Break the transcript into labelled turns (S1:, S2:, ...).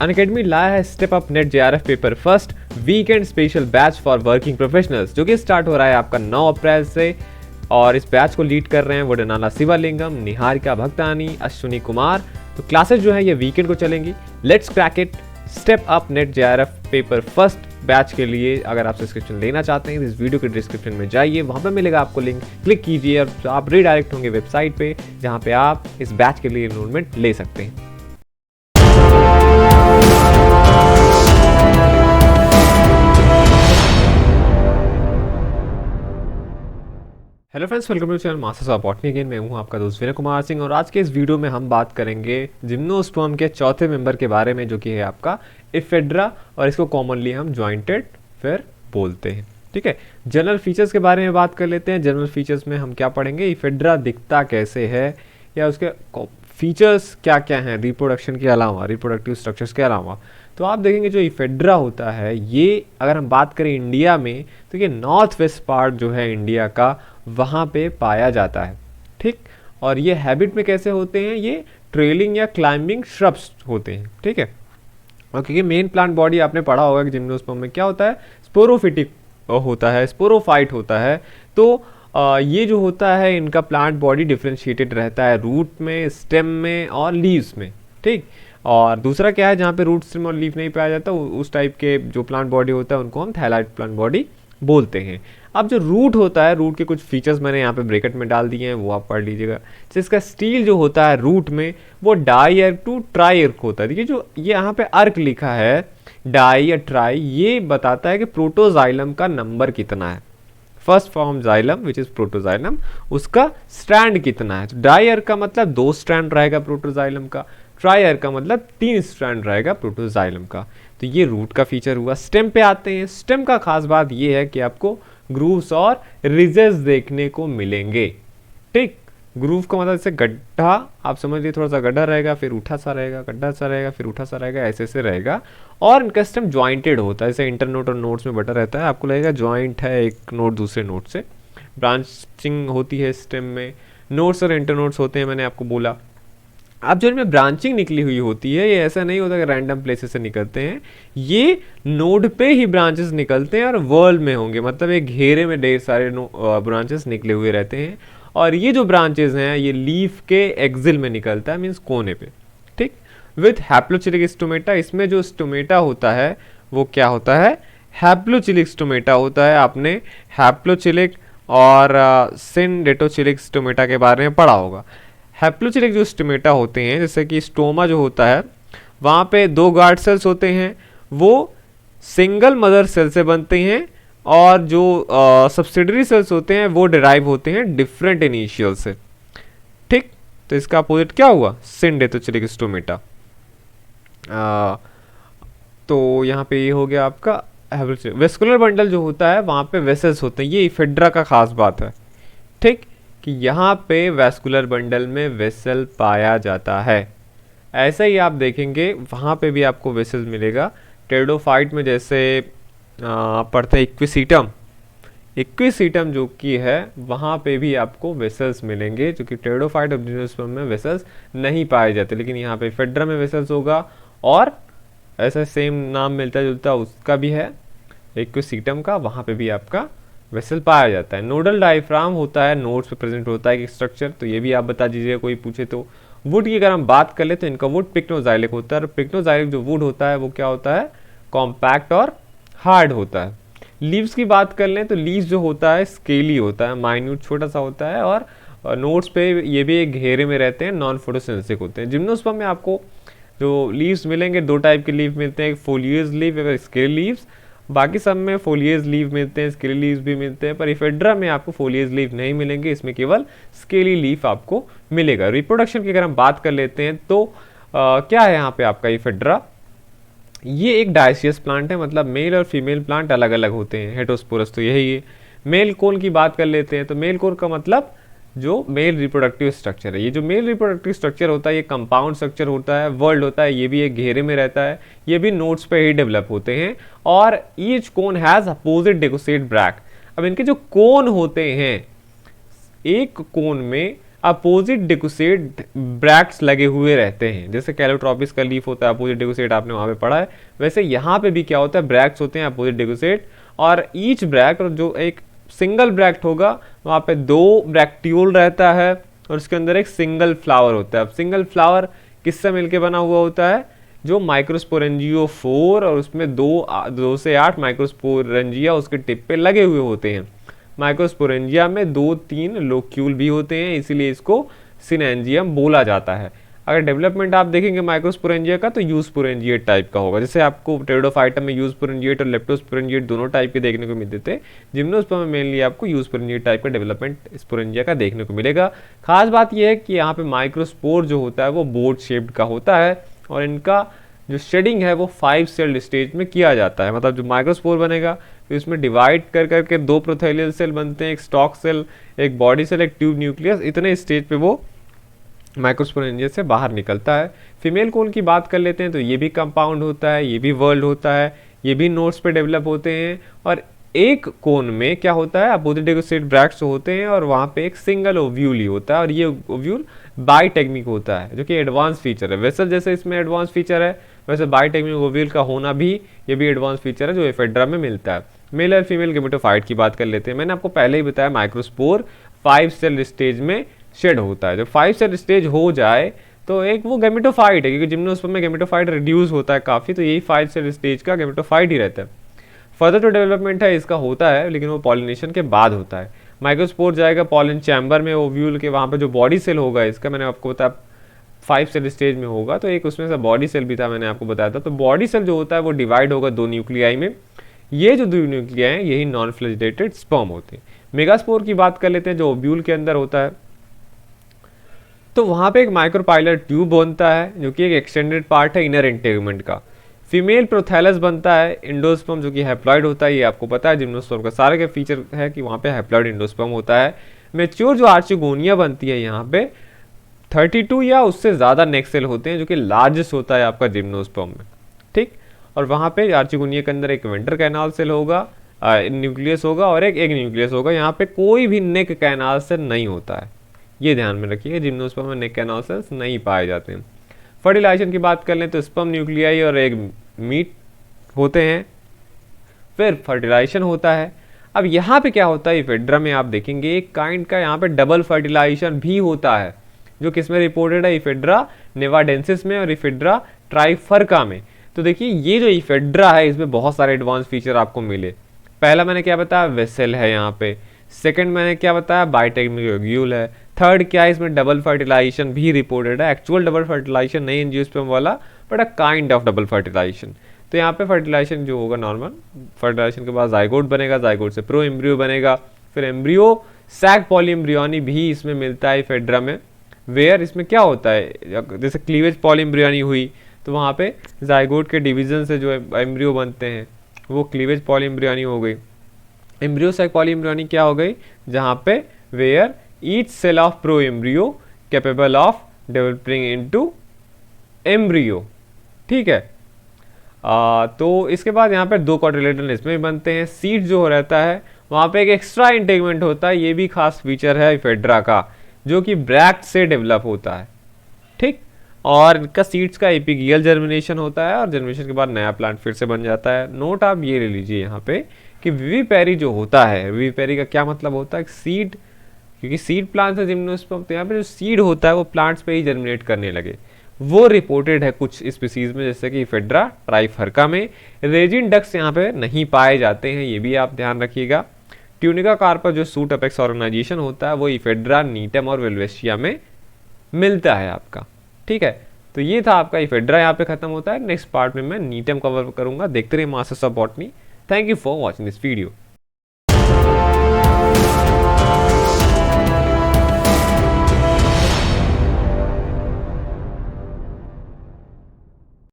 S1: Unacademy लाया है step up net JRF paper first weekend special batch for working professionals, जो कि start हो रहा है आपका 9 अप्रैल से। और इस बैच को लीड कर रहे हैं वडनाला शिवालिंगम, निहारिका भक्तानी, अश्विनी कुमार। तो क्लासेस जो है ये वीकेंड को चलेंगी। Let's crack it. Step up net JRF paper first batch के लिए अगर आप सब्सक्रिप्शन लेना चाहते हैं तो इस वीडियो के डिस्क्रिप्शन में जाइए, वहां पर मिलेगा आपको लिंक, क्लिक कीजिए और आप रीडायरेक्ट होंगे वेबसाइट पे, जहां पे आप इस बैच के लिए एनरोलमेंट ले सकते हैं। Hello friends, welcome to channel masters of botany. Again मैं हूं आपका दोस्त विनय कुमार सिंह और आज के इस वीडियो में हम बात करेंगे जिम्नोस्पर्म के चौथे मेंबर के बारे में, जो कि है आपका इफेड्रा, और इसको कॉमनली हम जॉइंटेड फिर बोलते हैं। ठीक है, जनरल फीचर्स के बारे में बात कर लेते हैं। जनरल फीचर्स में हम क्या पढ़ेंगे, इफेड्रा दिखता कैसे है या उसके फीचर्स क्या क्या हैं रिप्रोडक्शन के अलावा, रिप्रोडक्टिव स्ट्रक्चर्स के अलावा। तो आप देखेंगे जो इफेड्रा होता है ये, अगर हम बात करें इंडिया में, तो ये नॉर्थ वेस्ट पार्ट जो है इंडिया का, वहाँ पे पाया जाता है। ठीक, और ये हैबिट में कैसे होते हैं, ये ट्रेलिंग या क्लाइंबिंग श्रब्स होते हैं। ठीक है, और क्योंकि मेन प्लांट बॉडी आपने पढ़ा होगा कि जिम्नोस्पर्म में क्या होता है, स्पोरोफिटिक होता है, स्पोरोफाइट होता है। तो ये जो होता है इनका प्लांट बॉडी डिफ्रेंशिएटेड रहता है रूट में, स्टेम में और लीव्स में। ठीक, और दूसरा क्या है, जहाँ पे रूट, स्टेम और लीफ नहीं पाया जाता उस टाइप के जो प्लांट बॉडी होता है उनको हम थैलाइड प्लांट बॉडी बोलते हैं। अब जो रूट होता है, रूट के कुछ फीचर्स मैंने यहाँ पे ब्रैकेट में डाल दिए हैं, वो आप पढ़ लीजिएगा। जिसका स्टील जो होता है रूट में, वो डाई अर्क टू ट्राई अर्क होता है। देखिए जो ये यहाँ पे अर्क लिखा है, डाई या ट्राई, ये बताता है कि प्रोटोजाइलम का नंबर कितना है। First form xylem which is protoxylem, उसका स्ट्रैंड कितना है। तो डाई अर्क का मतलब 2 स्ट्रैंड रहेगा प्रोटोजाइलम का, ट्राई अर्क का मतलब 3 स्ट्रैंड रहेगा प्रोटोजाइलम का। तो ये रूट का फीचर हुआ। स्टेम पे आते हैं। स्टेम का खास बात ये है कि आपको ग्रूव्स और रिजेस देखने को मिलेंगे। ठीक, ग्रूव का मतलब जैसे गड्ढा, आप समझ लीजिए थोड़ा सा गड्ढा रहेगा, फिर उठा सा रहेगा, गड्ढा सा रहेगा, फिर उठा सा रहेगा, ऐसे से रहेगा। और इनका सिस्टम ज्वाइंटेड होता है, जैसे इंटरनोट और नोट्स में बटा रहता है, आपको लगेगा ज्वाइंट है एक नोट दूसरे नोट से। ब्रांचिंग होती है स्टेम में, नोट्स और इंटरनोट्स होते हैं, मैंने आपको बोला। अब जो इनमें ब्रांचिंग निकली हुई होती है, ये ऐसा नहीं होता कि रैंडम प्लेसेस से निकलते हैं, ये नोड पे ही ब्रांचेस निकलते हैं और वर्ल्ड में होंगे, मतलब एक घेरे में ढेर सारे ब्रांचेस निकले हुए रहते हैं। और ये जो ब्रांचेस हैं ये लीफ के एक्सिल में निकलता है, मीन्स कोने पे। ठीक, विथ हैप्लोचिलिक स्टोमेटा। इसमें जो स्टोमेटा होता है वो क्या होता है, हैप्लोचिलिक स्टोमेटा होता है। आपने हैप्लोचिलिक और सिंडेटोचिलिक स्टोमेटा के बारे में पढ़ा होगा। हैप्लोचिलिक जो स्टोमेटा होते हैं, जैसे कि स्टोमा जो होता है, वहाँ पे 2 गार्ड सेल्स होते हैं, वो सिंगल मदर सेल से बनते हैं, और जो सब्सिडरी सेल्स होते हैं वो डिराइव होते हैं डिफरेंट इनिशियल से। ठीक, तो इसका अपोजिट क्या हुआ, सिंडेटोचिलिक स्टोमेटा। तो यहाँ पे ये हो गया आपका वेस्कुलर बंडल जो होता है, वहाँ पे वेसल्स होते हैं। ये इफेड्रा का खास बात है। ठीक, कि यहाँ पे वैस्कुलर बंडल में वेसल पाया जाता है। ऐसा ही आप देखेंगे वहाँ पे भी आपको वेसल मिलेगा। टेरिडोफाइट में जैसे पढ़ते हैं इक्विसीटम, इक्विसीटम जो कि है वहाँ पे भी आपको वेसल्स मिलेंगे, जो कि टेरिडोफाइट और जिम्नोस्पर्म में वेसल्स नहीं पाए जाते, लेकिन यहाँ पे इफेड्रा में वेसल्स होगा। और ऐसा सेम नाम मिलता जुलता उसका भी है इक्विसीटम का, वहाँ पे भी आपका वेसल पाया जाता है। नोडल डायफ्राम होता है, नोड्स पे प्रेजेंट होता है एक स्ट्रक्चर, तो ये भी आप बता दीजिए कोई पूछे तो। वुड की अगर हम बात कर ले तो इनका वुड पिक्नोजाइलिक होता है, और पिक्नोजाइलिक जो वुड होता है वो क्या होता है, कॉम्पैक्ट और हार्ड होता है। लीव्स की बात कर लें तो लीव्स जो होता है स्केली होता है, माइन्यूट छोटा सा होता है, और नोड्स पे ये भी एक घेरे में रहते हैं, नॉन फोटोसिंथेटिक होते हैं। जिम्नोस्पर्म में आपको जो लीव्स मिलेंगे, 2 टाइप के लीव मिलते हैं, एक फोलियस लीव और स्केली लीव्स। बाकी सब में फोलियस लीव मिलते हैं, स्केली लीव्स भी मिलते हैं, पर इफेड्रा में आपको फोलियस लीव नहीं मिलेंगे, इसमें केवल स्केली लीफ आपको मिलेगा। रिप्रोडक्शन की अगर हम बात कर लेते हैं तो क्या है यहाँ पे आपका इफेड्रा, ये एक डायसियस प्लांट है, मतलब मेल और फीमेल प्लांट अलग अलग होते हैं। हेटरोस्पोरस तो यही है। मेल कोन की बात कर लेते हैं तो मेल कोन का मतलब जो मेल रिप्रोडक्टिव स्ट्रक्चर है। ये जो मेल रिप्रोडक्टिव स्ट्रक्चर होता है ये कंपाउंड स्ट्रक्चर होता है, वर्ल्ड होता है, ये भी एक घेरे में रहता है, ये भी नोड्स पे ही डेवलप होते हैं। और each cone has opposite decussate bract. अब इनके जो कोन होते हैं, एक कोन में अपोजिट डिकोसेट ब्रैक्ट्स लगे हुए रहते हैं। जैसे कैलोट्रॉपिस का लीफ होता है अपोजिट डिकोसेट, आपने वहाँ पे पढ़ा है, वैसे यहाँ पे भी क्या होता है, ब्रैक्ट्स होते हैं अपोजिट डिकोसेट, और ईच ब्रैक्ट, और जो एक सिंगल ब्रैक्ट होगा वहाँ पे 2 ब्रैक्टियोल रहता है और उसके अंदर एक सिंगल फ्लावर होता है। अब सिंगल फ्लावर किससे मिलके बना हुआ होता है, जो माइक्रोस्पोरेंजियो 4 और उसमें 2 से 8 माइक्रोस्पोरेंजिया उसके टिप पे लगे हुए होते हैं। माइक्रोस्पोरेंजिया में 2-3 लोक्यूल भी होते हैं, इसीलिए इसको सिनेंजियम बोला जाता है। अगर डेवलपमेंट आप देखेंगे माइक्रोस्पोरेंजिया का तो यूस्पोरेंजिएट टाइप का होगा। जैसे आपको टेरिडोफाइटा में यूस्पोरेंजिएट और लेप्टोस्पोरेंजिएट दोनों टाइप के देखने को मिलते थे, जिम्नोस्पर्म में मेनली आपको यूस्पोरेंजिएट टाइप का डेवलपमेंट स्पोरेंजिया का देखने को मिलेगा। खास बात यह है कि यहाँ पे माइक्रोस्पोर जो होता है वो बोर्ड शेप्ड का होता है और इनका जो शेडिंग है वो 5 सेल स्टेज में किया जाता है। मतलब जो माइक्रोस्पोर बनेगा तो इसमें डिवाइड कर करके 2 प्रोथेलियल सेल बनते हैं, एक स्टॉक सेल, एक बॉडी सेल, एक ट्यूब न्यूक्लियस, इतने स्टेज पे वो माइक्रोस्पोरेंजिया से बाहर निकलता है। फीमेल कोन की बात कर लेते हैं तो ये भी कंपाउंड होता है, ये भी वर्ल्ड होता है, ये भी नोड्स पे डेवलप होते हैं। और एक कोन में क्या होता है, अपोजिट डिकोसेट ब्रैक्ट्स होते हैं और वहाँ पे एक सिंगल ओव्यूल ही होता है और ये ओव्यूल बाइटेक्निक होता है, जो कि एडवांस फीचर है। वैसे जैसे इसमें एडवांस फीचर है वैसे बाइटेक्निक ओव्यूल का होना भी ये भी एडवांस फीचर है जो एफेड्रा में मिलता है। मेल और फीमेल गेमेटोफाइट की बात कर लेते हैं। मैंने आपको पहले ही बताया माइक्रोस्पोर 5 सेल स्टेज में शेड होता है। जब 5 सेल स्टेज हो जाए तो एक वो गेमेटोफाइट है, क्योंकि जिम्नोस्पर्म में गेमेटोफाइट रिड्यूस होता है काफ़ी, तो यही 5 सेल स्टेज का गेमेटोफाइट ही रहता है। फर्दर जो डेवलपमेंट है इसका होता है लेकिन वो पॉलिनेशन के बाद होता है। माइक्रोस्पोर जाएगा पॉलन चैम्बर में, ओव्यूल के वहाँ पे जो बॉडी सेल होगा इसका, मैंने आपको बताया 5 सेल स्टेज में होगा, तो एक उसमें से बॉडी सेल भी था, मैंने आपको बताया था। तो बॉडी सेल जो होता है वो डिवाइड होगा 2 न्यूक्लियाई में। ये जो 2 न्यूक्लियाई हैं यही नॉन फ्लैजिलेटेड स्पर्म होते हैं। मेगास्पोर की बात कर लेते हैं जो ओव्यूल के अंदर होता है, तो वहाँ पे एक माइक्रोपाइलर ट्यूब बनता है जो कि एक एक्सटेंडेड पार्ट है इनर इंटेगमेंट का। फीमेल प्रोथैलस बनता है, इंडोस्पर्म जो कि हैप्लॉइड होता है, ये आपको पता है जिम्नोस्पर्म का सारे का फीचर है कि वहाँ पे हैप्लॉइड इंडोस्पर्म होता है। मैच्योर जो आर्चिगोनिया बनती है यहाँ पे 32 या उससे ज़्यादा नेक सेल होते हैं जो कि लार्जेस्ट होता है आपका जिम्नोस्पर्म में, ठीक। और वहाँ पे आर्चिगोनिया के अंदर एक वेंटर कैनाल सेल होगा, न्यूक्लियस होगा और एक न्यूक्लियस होगा। यहाँ पे कोई भी नेक कैनाल सेल नहीं होता है, ये ध्यान में रखिए। जिम्नोस्पर्म में नेक कैनाल सेल्स नहीं पाए जाते हैं। फर्टिलाइजेशन की बात कर लें तो स्पर्म न्यूक्लियाई और एक मीट होते हैं, फिर फर्टिलाइजेशन होता है। अब यहाँ पे क्या होता है, इफेड्रा में आप देखेंगे एक काइंड का यहाँ पे डबल फर्टिलाइजेशन भी होता है, जो किसमें रिपोर्टेड है, इफेड्रा नेवाडेंसिस में और इफेड्रा ट्राइफर्का में। तो देखिए ये जो इफेड्रा है इसमें बहुत सारे एडवांस फीचर आपको मिले। पहला मैंने क्या बताया, वेसल है यहाँ पे। सेकंड मैंने क्या बताया, बाइटेक्निक ओव्यूल है। थर्ड क्या है, इसमें डबल फर्टिलाइजेशन भी रिपोर्टेड है। एक्चुअल डबल फर्टिलाइजेशन नहीं एंजियोस्पर्म वाला, but a kind of double fertilisation. तो यहाँ पे फर्टिलाइजेशन जो होगा नॉर्मल फर्टिलाइजेशन के बाद जाइगोट बनेगा, जाइगोट से प्रो एम्ब्रियो बनेगा, फिर एम्ब्रियो सैक पॉलीएम्ब्रियोनी भी इसमें मिलता है इफेड्रा में। वेयर इसमें क्या होता है, जैसे क्लीवेज पॉलीएम्ब्रियोनी हुई तो वहाँ पे जाइगोट के डिवीजन से जो एम्ब्रियो बनते हैं वो क्लीवेज पॉलीएम्ब्रियोनी हो गई। एम्ब्रियो सैक पॉलीएम्ब्रियोनी क्या हो गई, जहाँ पे where each cell of proembryo capable of developing into embryo, ठीक है। तो इसके बाद यहाँ पे 2 क्वाड्रिलेटरल इसमें बनते हैं। सीड जो रहता है वहाँ पे एक एक्स्ट्रा इंटेगमेंट होता है, ये भी खास फीचर है इफेड्रा का, जो कि ब्रैक्ट से डेवलप होता है, ठीक। और इनका सीड्स का एपिगियल जर्मिनेशन होता है और जर्मिनेशन के बाद नया प्लांट फिर से बन जाता है। नोट आप ये ले लीजिए यहाँ पे कि विविपेरी जो होता है, विविपेरी का क्या मतलब होता है, सीड, क्योंकि सीड प्लांट्स है जिम्नोस्पर्म, तो यहाँ पे जो सीड होता है वो प्लांट्स पे ही जर्मिनेट करने लगे। वो रिपोर्टेड है कुछ स्पीसीज में, जैसे कि इफेड्रा ट्राइफर्का में। रेजिन डक्स यहाँ पे नहीं पाए जाते हैं, ये भी आप ध्यान रखिएगा। ट्यूनिका कार्पस जो सूट अपेक्स ऑर्गेनाइजेशन होता है वो इफेड्रा, नीटम और वेल्वेशिया में मिलता है आपका, ठीक है। तो ये था आपका इफेड्रा, यहाँ पे खत्म होता है। नेक्स्ट पार्ट में मैं नीटम कवर करूंगा। देखते रहिए masters of botany. Thank you for watching this video.